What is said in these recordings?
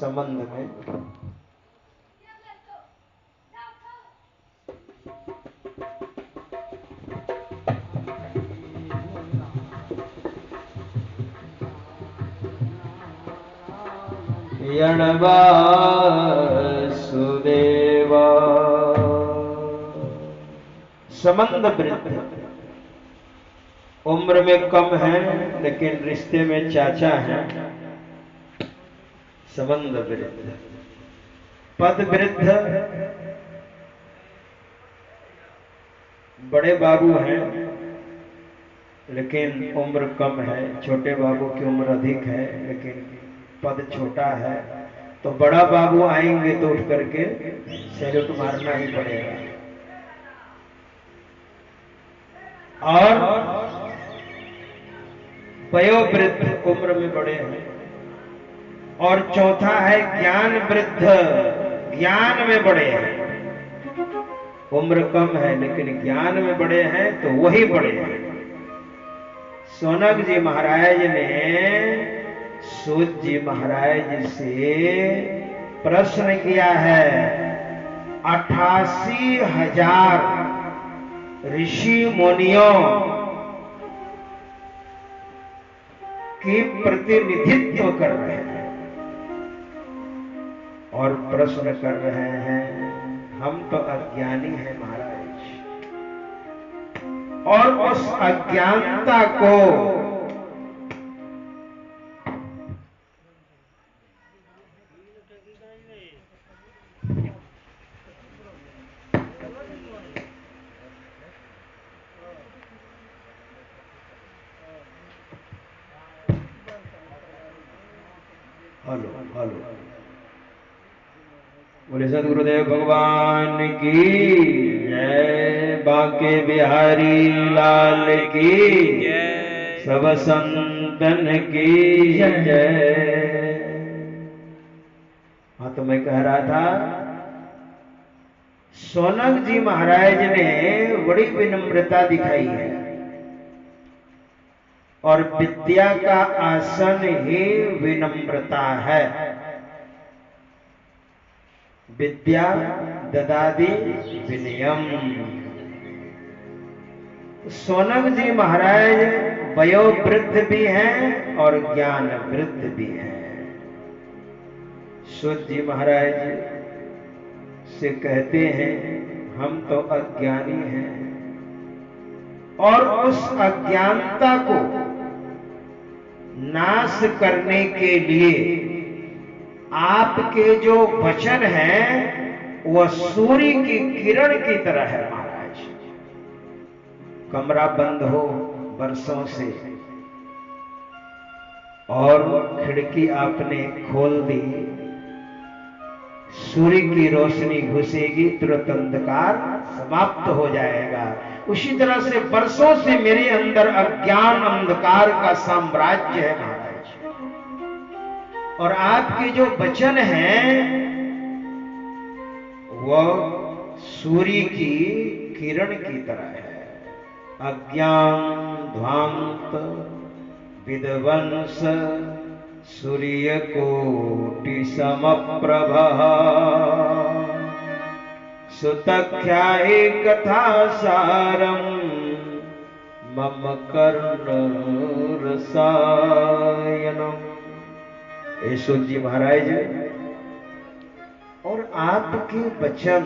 संबंध में। यणवासुदेवा संबंध वृद्ध, उम्र में कम है लेकिन रिश्ते में चाचा हैं। संबंध वृद्ध, पद वृद्ध, बड़े बाबू हैं लेकिन उम्र कम है, छोटे बाबू की उम्र अधिक है लेकिन पद छोटा है। तो बड़ा बाबू आएंगे तो उठ करके सैल्यूट मारना ही पड़ेगा। और वयोवृद्ध, उम्र में बड़े हैं। और चौथा है ज्ञान वृद्ध, ज्ञान में बड़े हैं। उम्र कम है लेकिन ज्ञान में बड़े हैं तो वही बड़े हैं। सौनक जी महाराज ने सूत जी महाराज से प्रश्न किया है। 88,000 ऋषि मुनियों की प्रतिनिधित्व कर रहे हैं और प्रश्न कर रहे हैं, हम तो अज्ञानी हैं महाराज, और उस अज्ञानता को हेलो बोले सदगुरुदेव भगवान की जय, बांके बिहारी लाल की जय, सब संतन की जय। हाँ, तो मैं कह रहा था, सौनक जी महाराज ने बड़ी विनम्रता दिखाई है और विद्या का आसन ही विनम्रता है। विद्या ददाति विनयम। सौनक जी महाराज वयोवृद्ध भी हैं और ज्ञान वृद्ध भी हैं। सूत जी महाराज से कहते हैं, हम तो अज्ञानी हैं और उस अज्ञानता को नाश करने के लिए आपके जो वचन हैं वह सूर्य की किरण की तरह है महाराज। कमरा बंद हो बरसों से और खिड़की आपने खोल दी, सूर्य की रोशनी घुसेगी, तुरंत अंधकार समाप्त हो जाएगा। उसी तरह से वर्षों से मेरे अंदर अज्ञान अंधकार का साम्राज्य है महाराज, और आपके जो वचन हैं वह सूर्य की किरण की तरह है। अज्ञान ध्वांत विध्वंस सूर्य कोटि समप्रभा, सुतख्याहि कथा सारम मम कर्ण रसायनम। सूत जी महाराज, और आपके वचन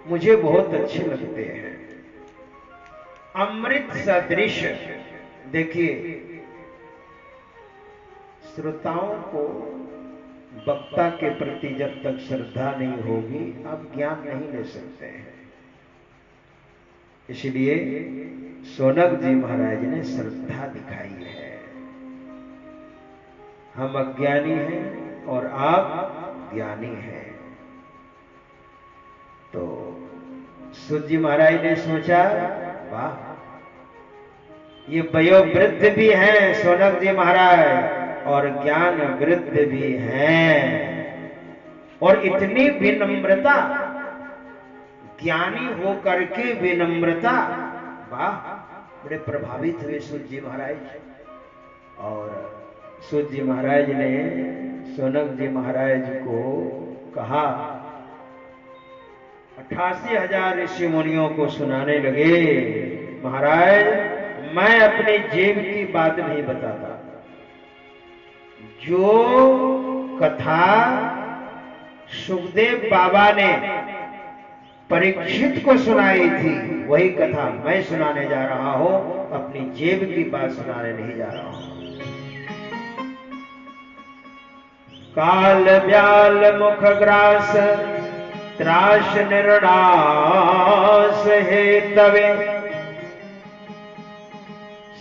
मुझे बहुत अच्छे लगते हैं, अमृत सदृश। देखिए, श्रोताओं को वक्ता के प्रति जब तक श्रद्धा नहीं होगी आप ज्ञान नहीं ले सकते हैं। इसलिए सौनक जी महाराज ने श्रद्धा दिखाई है। हम अज्ञानी हैं और आप ज्ञानी हैं। तो सूत जी महाराज ने सोचा, वाह, ये वयोवृद्ध भी हैं सौनक जी महाराज और ज्ञान वृद्ध भी हैं, और इतनी विनम्रता, ज्ञानी होकर के विनम्रता, वाह, बड़े प्रभावित हुए सूत जी महाराज। और सूत जी महाराज ने सोनक जी महाराज को कहा, 88,000 ऋषि मुनियों को सुनाने लगे, महाराज मैं अपने जेब की बात नहीं बताता, जो कथा सुखदेव बाबा ने परीक्षित को सुनाई थी वही कथा मैं सुनाने जा रहा हूं, अपनी जेब की बात सुनाने नहीं जा रहा हूं। काल ब्याल मुख ग्रास त्रास निर्णास हे तवे,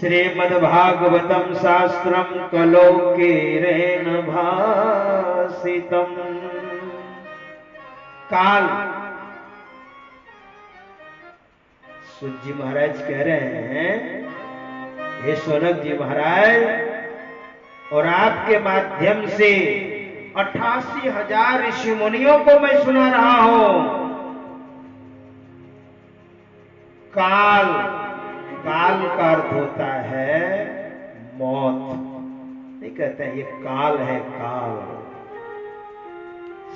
श्रीमद्भागवतम शास्त्रम कलोकेरेण भासितम। काल, सूत जी महाराज कह रहे हैं, हे सोनक जी महाराज, और आपके माध्यम से 88,000 ऋषि मुनियों को मैं सुना रहा हूं। काल, काल का अर्थ होता है मौत। नहीं कहते हैं ये काल है, काल।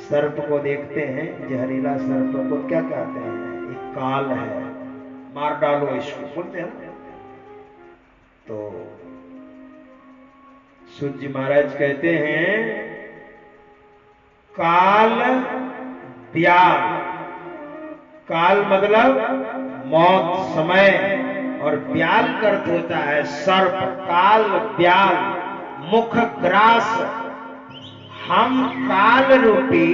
सर्प को देखते हैं, जहरीला सर्प को क्या कहते हैं? ये काल है, मार डालो इसको, बोलते हैं ना। तो सूत जी महाराज कहते हैं काल ब्याल, काल मतलब मौत, समय, और ब्याल का अर्थ होता है सर्प। काल ब्याल मुख ग्रास, हम काल रूपी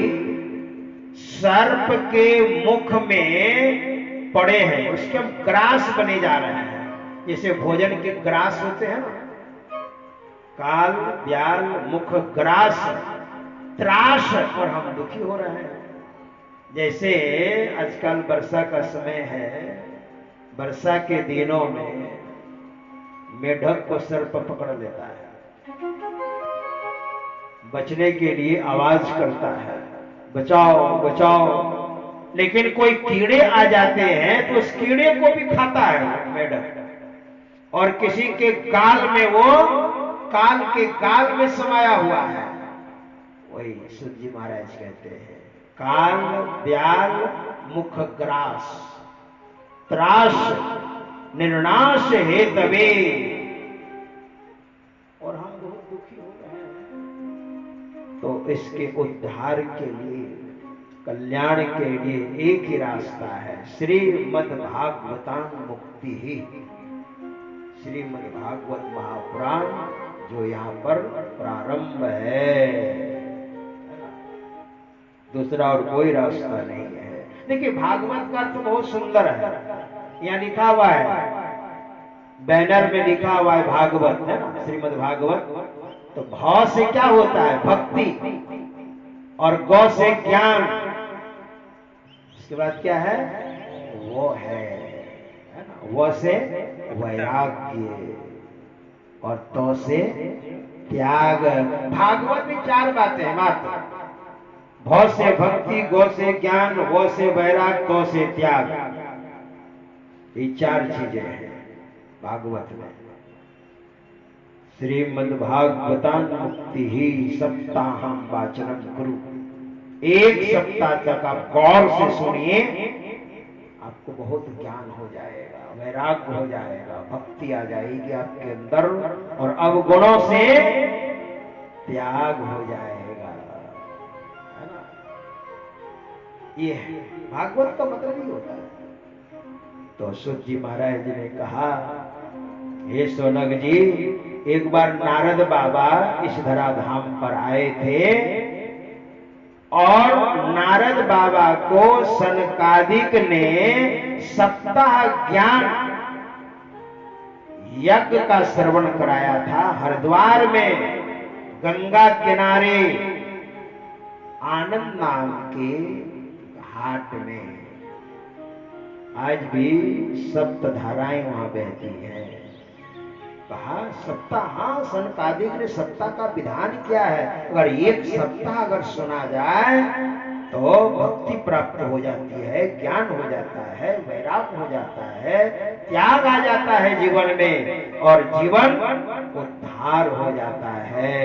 सर्प के मुख में पड़े हैं, उसके हम ग्रास बने जा रहे हैं, जैसे भोजन के ग्रास होते हैं ना। काल ब्याल मुख ग्रास, त्रास, और हम दुखी हो रहे हैं। जैसे आजकल वर्षा का समय है, वर्षा के दिनों में मेढक को सर्प पकड़ लेता है, बचने के लिए आवाज करता है, बचाओ बचाओ, लेकिन कोई कीड़े आ जाते हैं तो उस कीड़े को भी खाता है मेढक, और किसी के गाल में, वो काल के गाल में समाया हुआ है। वही सूत जी महाराज कहते हैं काल ब्याल मुख ग्रास, त्रास निर्नाश हे तवे, और हम बहुत दुखी हो रहे हैं। तो इसके उद्धार के लिए, कल्याण के लिए एक ही रास्ता है, श्रीमद्भागवतान मुक्ति ही। श्रीमद्भागवत महापुराण जो यहाँ पर प्रारंभ है, दूसरा और कोई रास्ता नहीं है। देखिए भागवत का तो बहुत सुंदर है, यहाँ लिखा हुआ है, बैनर में लिखा हुआ है भागवत, है ना, श्रीमद् भागवत। तो भाव से क्या होता है? भक्ति, और गौ से ज्ञान, उसके बाद क्या है? वो है ना, वो से वैराग्य, और तो से त्याग। भागवत में 4 बातें हैं मात्र, भव से भक्ति, गौ से ज्ञान, वो से वैराग, तो से त्याग। ये 4 चीजें हैं भागवत में। श्रीमद्भागवतान मुक्ति ही सप्ताहम वाचनम कुरु, 1 सप्ताह तक आप गौर से सुनिए, आपको बहुत ज्ञान हो जाएगा, वैराग्य हो जाएगा, भक्ति आ जाएगी आपके अंदर, और अवगुणों से त्याग हो जाएगा, है ना। ये भागवत का मतलब ही होता है। तो सूत जी महाराज जी ने कहा, हे सोनक जी, एक बार नारद बाबा इस धराधाम पर आए थे, और नारद बाबा को सनकादिक ने सप्ताह ज्ञान यज्ञ का श्रवण कराया था, हरिद्वार में गंगा किनारे आनंद नाम के घाट में। आज भी सप्त धाराएं वहां बहती हैं। कहा सप्ताह, हाँ, सनकादिक ने सप्ताह का विधान किया है, अगर 1 सप्ताह अगर सुना जाए तो भक्ति प्राप्त हो जाती है, ज्ञान हो जाता है, वैराग हो जाता है, त्याग आ जाता है जीवन में, और जीवन उद्धार हो जाता है।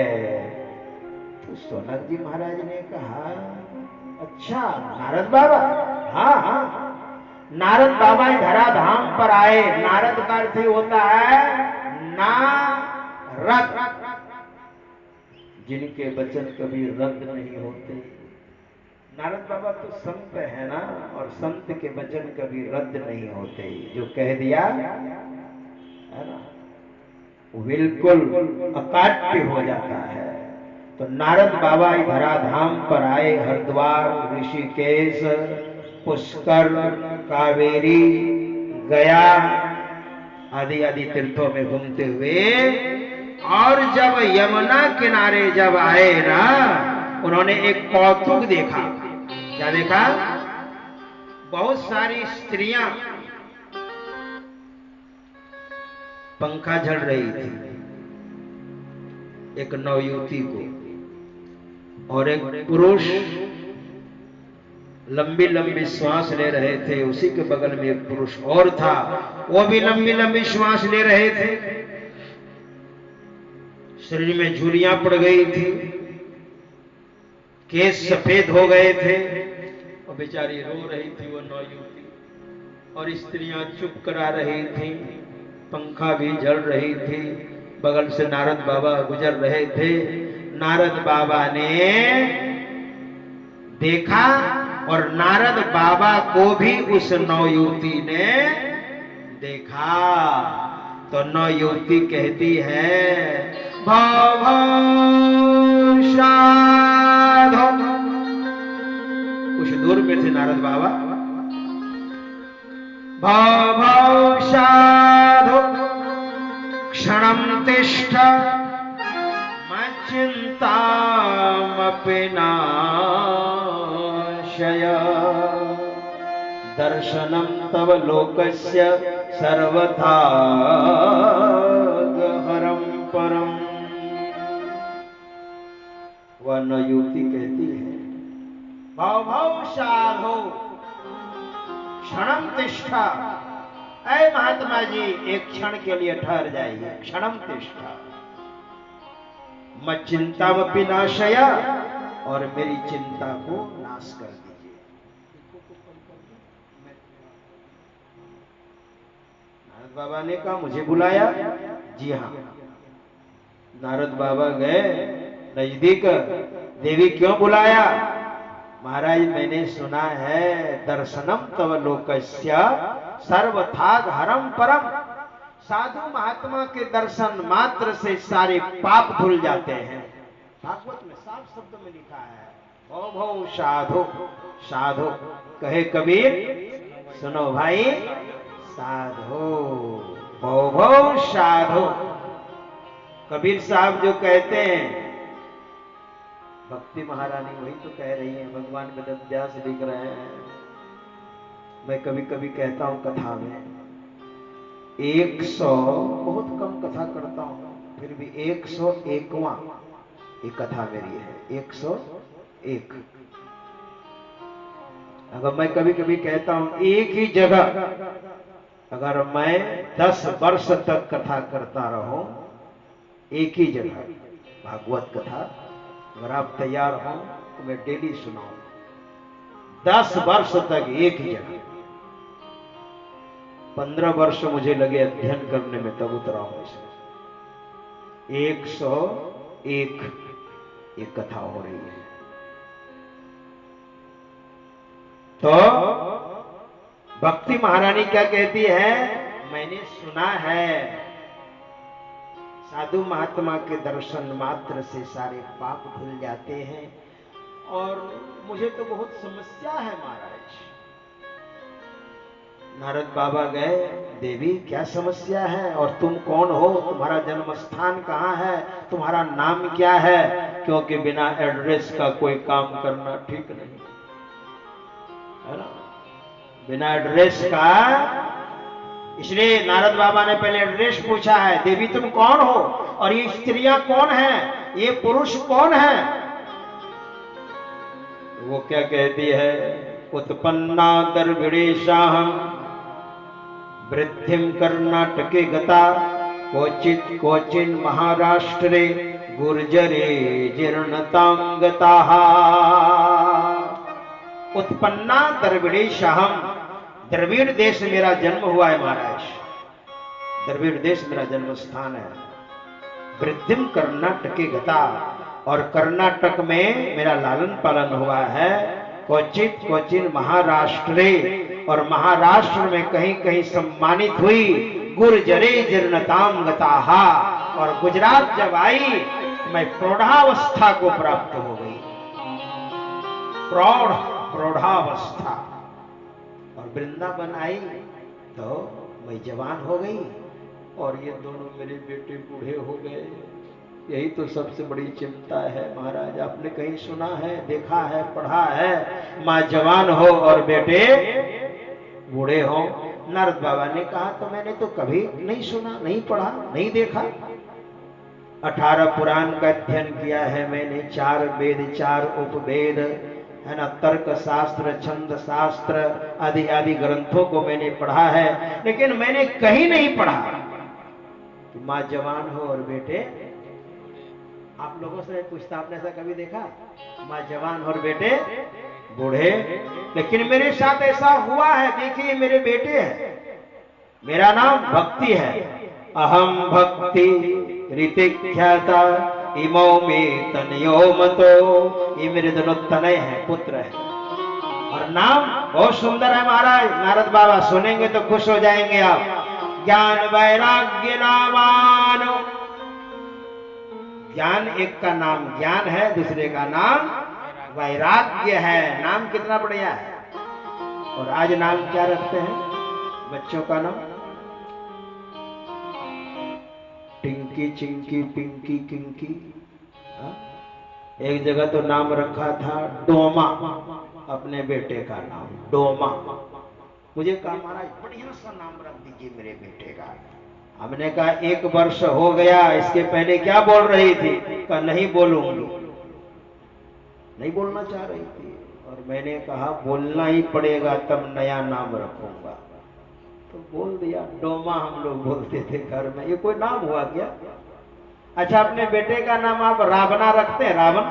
तो तो सोनक जी महाराज ने कहा, अच्छा नारद बाबा, हाँ हाँ, नारद बाबा धरा धाम पर आए। नारद का अर्थ ही होता है नारद, जिनके वचन कभी रद्द नहीं होते। नारद बाबा तो संत है ना, और संत के वचन कभी रद्द नहीं होते। जो कह दिया है ना, बिल्कुल अकाट्य हो जाता है। तो नारद बाबा धराधाम पर आए। हरिद्वार, ऋषिकेश, पुष्कर, कावेरी, गया आदि आदि तीर्थों में घूमते हुए, और जब यमुना किनारे जब आए ना, उन्होंने एक कौतुक देखा। क्या देखा? बहुत सारी स्त्रियां पंखा झड़ रही थी एक नवयुवती को, और एक पुरुष लंबी लंबी श्वास ले रहे थे। उसी के बगल में एक पुरुष और था, वो भी लंबी लंबी श्वास ले रहे थे। शरीर में झुर्रियां पड़ गई थी, केस सफेद हो गए थे, और बेचारी रो रही थी वो नौयुवती, और स्त्रियां चुप करा रही थी, पंखा भी जल रही थी। बगल से नारद बाबा गुजर रहे थे। नारद बाबा ने देखा, और नारद बाबा को भी उस नौयुवती ने देखा। तो नौयुवती कहती है, भव भव साधो। कुछ दूर में थे नारद बाबा। भव भव साधो क्षणं तिष्ठ मच्चिन्तामपि नाशय दर्शनं तव लोकस्य सर्वथा हरं परम। वह नवयुवती कहती है, भव भव साधो क्षणं तिष्ठ। ऐ महात्मा जी, एक क्षण के लिए ठहर जाइए। क्षणं तिष्ठ मच्चिन्तामपि नाशय, और मेरी चिंता को नाश कर दीजिए। नारद बाबा ने कहा, मुझे बुलाया? जी हाँ। नारद बाबा गए नजदीक। देवी क्यों बुलाया? महाराज मैंने सुना है, दर्शनम तव लोकस्य सर्वथाग हरम परम। साधु महात्मा के दर्शन मात्र से सारे पाप धुल जाते हैं। भागवत में साफ शब्द में लिखा है, भव भव साधो। साधो कहे कबीर, सुनो भाई, साधो, भव भव साधो। कबीर साहब जो कहते हैं, भक्ति महारानी वही तो कह रही है, भगवान वेद व्यास लिख रहे हैं। मैं कभी कभी कहता हूं कथा में, 100 बहुत कम कथा करता हूं, फिर भी 101वां ये कथा मेरी है। 101। अगर मैं कभी कभी कहता हूं, एक ही जगह अगर मैं 10 वर्ष तक कथा करता रहूं, एक ही जगह भागवत कथा, अगर आप तैयार हो तो मैं डेली सुनाऊं 10 वर्ष तक एक ही जगह। 15 वर्ष मुझे लगे अध्ययन करने में, तब उतरा हूं इसमें। 101 एक कथा हो रही है। तो भक्ति महारानी क्या कहती है, मैंने सुना है साधु महात्मा के दर्शन मात्र से सारे पाप धुल जाते हैं, और मुझे तो बहुत समस्या है महाराज। नारद बाबा गए, देवी क्या समस्या है, और तुम कौन हो, तुम्हारा जन्म स्थान कहाँ है, तुम्हारा नाम क्या है? क्योंकि बिना एड्रेस का कोई काम करना ठीक नहीं है ना, बिना एड्रेस का। इसलिए नारद बाबा ने पहले एड्रेस पूछा है, देवी तुम कौन हो, और ये स्त्रियां कौन हैं, ये पुरुष कौन है? वो क्या कहती है, उत्पन्ना दर्भिणेशाहम वृद्धिम कर्नाटके गता, क्वचित क्वचिन महाराष्ट्रे गुर्जरे जीर्णतांगताः उत्पन्ना द्रविड़ेशहम। द्रविड़ देश मेरा जन्म हुआ है महाराज, द्रविड़ देश मेरा जन्म स्थान है। वृद्धिम कर्नाटक के गता, और कर्नाटक में मेरा लालन पालन हुआ है। क्वचित क्वचिन महाराष्ट्रे, और महाराष्ट्र में कहीं कहीं सम्मानित हुई। गुर्जरे जीर्णताम गताः, और गुजरात जब आई मैं प्रौढ़ावस्था को प्राप्त हो गई, प्रौढ़ावस्था। और वृंदावन आई तो मैं जवान हो गई, और ये दोनों मेरे बेटे बूढ़े हो गए। यही तो सबसे बड़ी चिंता है महाराज। आपने कहीं सुना है, देखा है, पढ़ा है, माँ जवान हो और बेटे बूढ़े हो? नारद बाबा ने कहा तो मैंने तो कभी नहीं सुना, नहीं पढ़ा, नहीं देखा। 18 पुराण का अध्ययन किया है मैंने, 4 वेद, 4 उपवेद, है ना, तर्क शास्त्र, छंद शास्त्र आदि आदि ग्रंथों को मैंने पढ़ा है, लेकिन मैंने कहीं नहीं पढ़ा कि माँ जवान हो और बेटे। आप लोगों से पूछता, आपने ऐसा कभी देखा? माँ जवान और बेटे बूढ़े? लेकिन मेरे साथ ऐसा हुआ है। देखिए मेरे बेटे हैं, मेरा नाम भक्ति है। अहम भक्ति ऋतिख्याता इमो में तनयो मतो, ये मेरे दोनों तनय हैं, पुत्र है। और नाम बहुत सुंदर है महाराज। नारद बाबा सुनेंगे तो खुश हो जाएंगे आप। ज्ञान वैराग्य नामान, ज्ञान एक का नाम ज्ञान है, दूसरे का नाम वैराग्य है। नाम कितना बढ़िया है। और आज नाम क्या रखते हैं बच्चों का नाम? टिंकी, चिंकी, पिंकी, किंकी। एक जगह तो नाम रखा था डोमा, अपने बेटे का नाम डोमा। मुझे कहा महाराज बढ़िया सा नाम रख दीजिए मेरे बेटे का। हमने कहा 1 वर्ष हो गया, इसके पहले क्या बोल रही थी? कहा नहीं बोलूंगी, नहीं बोलना चाह रही थी। और मैंने कहा बोलना ही पड़ेगा तब नया नाम रखूंगा, तो बोल दिया डोमा। हम लोग बोलते थे घर में। ये कोई नाम हुआ क्या? अच्छा, अपने बेटे का नाम आप रावणा रखते हैं? रावण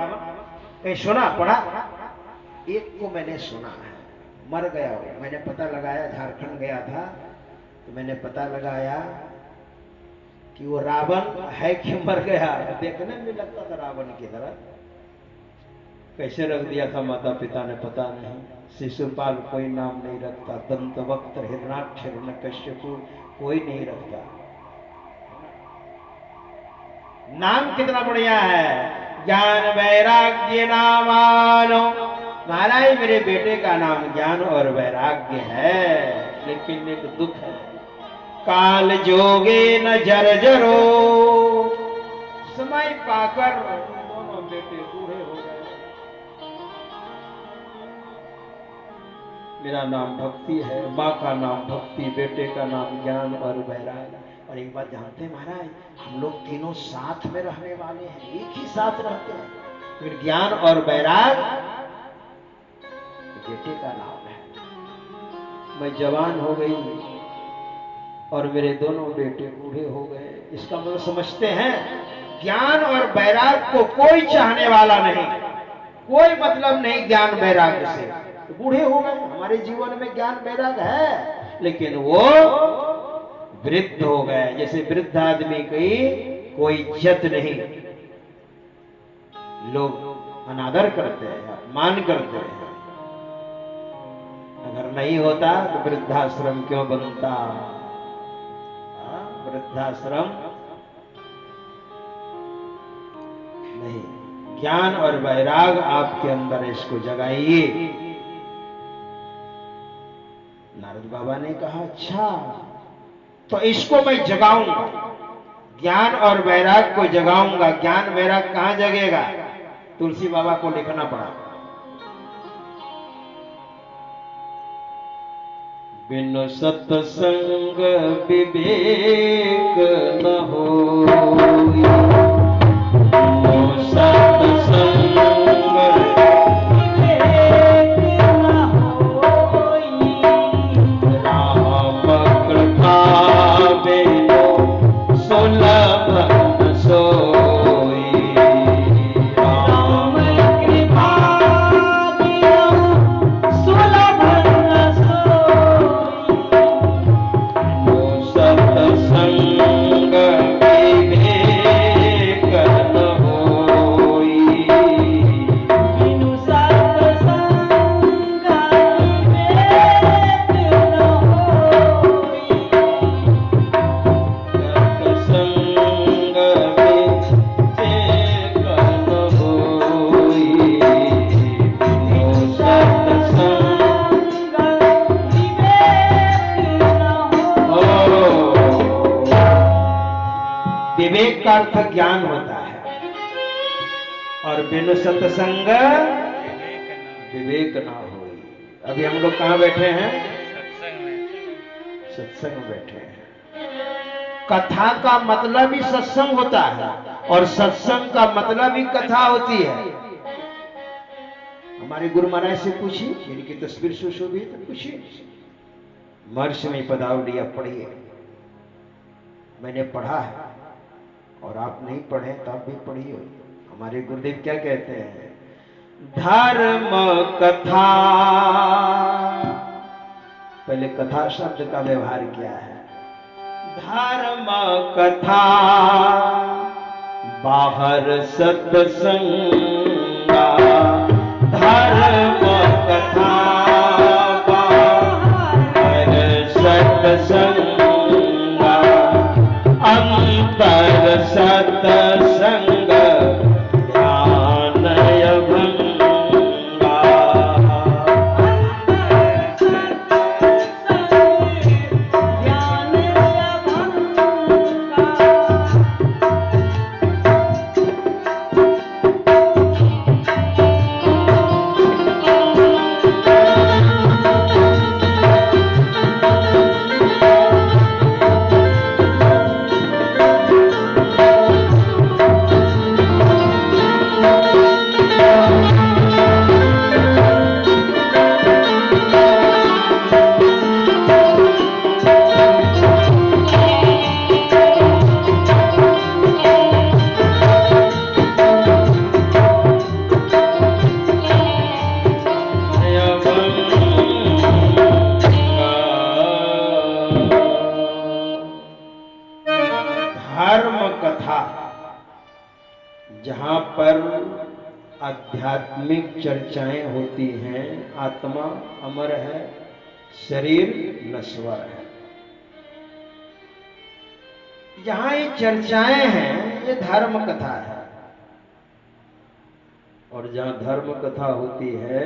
कहीं सुना, पढ़ा? एक को मैंने सुना है, मर गया वो। मैंने पता लगाया, झारखंड गया था तो मैंने पता लगाया कि वो रावण है कि मर गया। देखने में लगता था रावण की तरह। कैसे रख दिया था माता पिता ने पता नहीं। शिशुपाल कोई नाम नहीं रखता, दंतवक्त, हिरणाक्ष, हिरण्यकश्यपु कोई नहीं रखता। नाम कितना बढ़िया है, ज्ञान वैराग्य नामानो। महाराज मेरे बेटे का नाम ज्ञान और वैराग्य है, लेकिन एक दुख है, काल जोगे न जर्जरो। समय पाकर दोनों बेटे बूढ़े हो गए। मेरा नाम भक्ति है, माँ का नाम भक्ति, बेटे का नाम ज्ञान और वैराग्य। और एक बात जानते हैं महाराज, हम लोग तीनों साथ में रहने वाले हैं, एक ही साथ रहते हैं, फिर ज्ञान और वैराग्य बेटे का नाम है। मैं जवान हो गई और मेरे दोनों बेटे बूढ़े हो गए। इसका मतलब समझते हैं, ज्ञान और वैराग्य को कोई चाहने वाला नहीं, कोई मतलब नहीं ज्ञान वैराग्य से। तो बूढ़े हो गए, हमारे जीवन में ज्ञान वैराग्य है, लेकिन वो वृद्ध हो गए। जैसे वृद्ध आदमी की कोई इज्जत नहीं, लोग अनादर करते हैं, अपमान करते हैं। अगर नहीं होता तो वृद्धाश्रम क्यों बनता? वृद्धाश्रम नहीं। ज्ञान और वैराग आपके अंदर, इसको जगाइए। नारद बाबा ने कहा अच्छा तो इसको मैं जगाऊंगा, ज्ञान और वैराग को जगाऊंगा। ज्ञान वैराग कहां जगेगा? तुलसी बाबा को लिखना पड़ा। बिनु सत्संग विवेक न होई, सत्संग राम कृपा बिनु सुलभ न सोई। बिनु सत्संग विवेक ना हो। अभी हम लोग कहाँ बैठे हैं? सत्संग में बैठे हैं। कथा का मतलब ही सत्संग होता है और सत्संग का मतलब ही कथा होती है। हमारे गुरु महाराज से पूछिए, जिनकी तस्वीर सुशोभित है, पूछिए। महर्षि में पदावली आप पढ़िए, मैंने पढ़ा है और आप नहीं पढ़े तो आप भी पढ़िए। हमारे गुरुदेव क्या कहते हैं? धर्म कथा, पहले कथा शब्द का व्यवहार किया है। धर्म कथा बाहर सत्संगा, धर्म कथा बाहर सत्संगा, अंतर सत्संग जहां पर आध्यात्मिक चर्चाएं होती हैं, आत्मा अमर है, शरीर नश्वर है। जहां ये चर्चाएं हैं, ये धर्म कथा है। और जहां धर्म कथा होती है,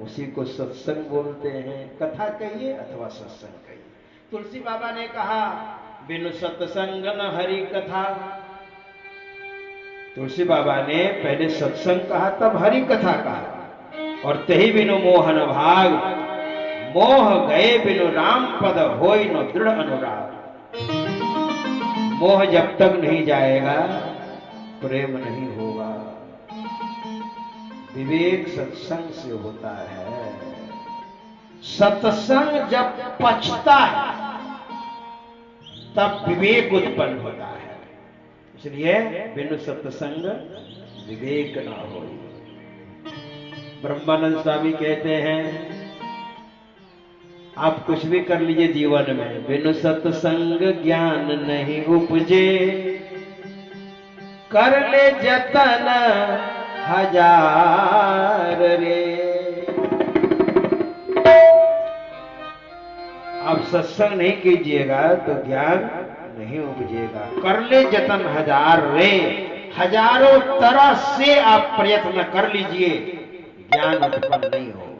उसी को सत्संग बोलते हैं। कथा कहिए अथवा सत्संग कहिए। तुलसी बाबा ने कहा, बिनु सत्संग न हरि कथा। तुलसी बाबा ने पहले सत्संग कहा, तब हरि कथा कहा। और तही बिनु मोहन भाग, मोह गए बिनु राम पद होय न दृढ़ अनुराग। मोह जब तक नहीं जाएगा, प्रेम नहीं होगा। विवेक सत्संग से होता है। सत्संग जब पचता है, तब विवेक उत्पन्न होता है। इसलिए बिनु सत्संग विवेक ना हो। ब्रह्मानंद स्वामी कहते हैं, आप कुछ भी कर लीजिए जीवन में, बिनु सत्संग ज्ञान नहीं उपजे। कर ले जतन हजार रे। आप सत्संग नहीं कीजिएगा तो ज्ञान नहीं उपजेगा। कर ले जतन हजार रे, हजारों तरह से आप प्रयत्न कर लीजिए, ज्ञान उत्पन्न नहीं होगा।